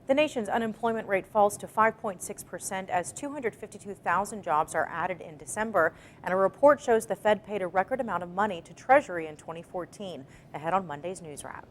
The nation's unemployment rate falls to 5.6% as 252,000 jobs are added in December, and a report shows the Fed paid a record amount of money to Treasury in 2014. Ahead on Monday's News Wrap.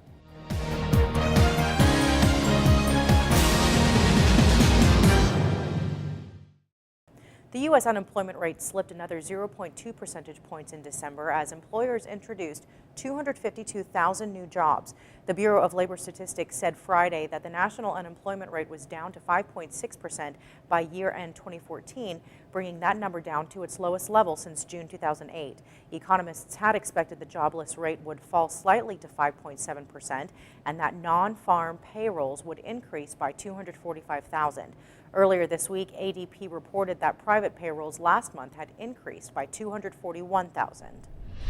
The U.S. unemployment rate slipped another 0.2 percentage points in December as employers introduced 252,000 new jobs. The Bureau of Labor Statistics said Friday that the national unemployment rate was down to 5.6% by year-end 2014, bringing that number down to its lowest level since June 2008. Economists had expected the jobless rate would fall slightly to 5.7% and that non-farm payrolls would increase by 245,000. Earlier this week, ADP reported that private payrolls last month had increased by 241,000.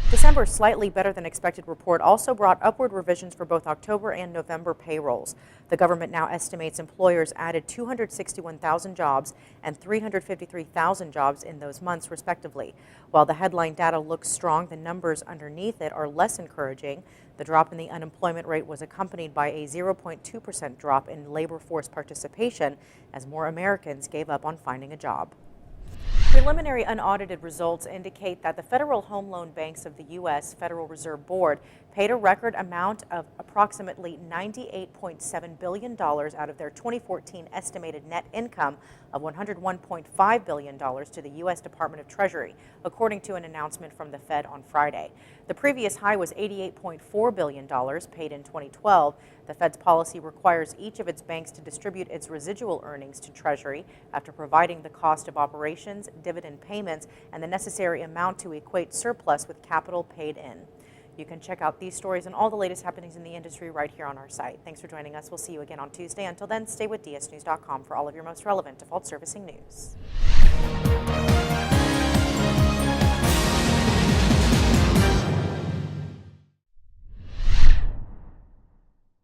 December's slightly better than expected report also brought upward revisions for both October and November payrolls. The government now estimates employers added 261,000 jobs and 353,000 jobs in those months, respectively. While the headline data looks strong, the numbers underneath it are less encouraging. The drop in the unemployment rate was accompanied by a 0.2% drop in labor force participation as more Americans gave up on finding a job. Preliminary unaudited results indicate that the Federal Home Loan Banks of the U.S. Federal Reserve Board paid a record amount of approximately $98.7 billion out of their 2014 estimated net income of $101.5 billion to the U.S. Department of Treasury, according to an announcement from the Fed on Friday. The previous high was $88.4 billion paid in 2012. The Fed's policy requires each of its banks to distribute its residual earnings to Treasury after providing the cost of operations, dividend payments, and the necessary amount to equate surplus with capital paid in. You can check out these stories and all the latest happenings in the industry right here on our site. Thanks for joining us. We'll see you again on Tuesday. Until then, stay with DSNews.com for all of your most relevant default servicing news.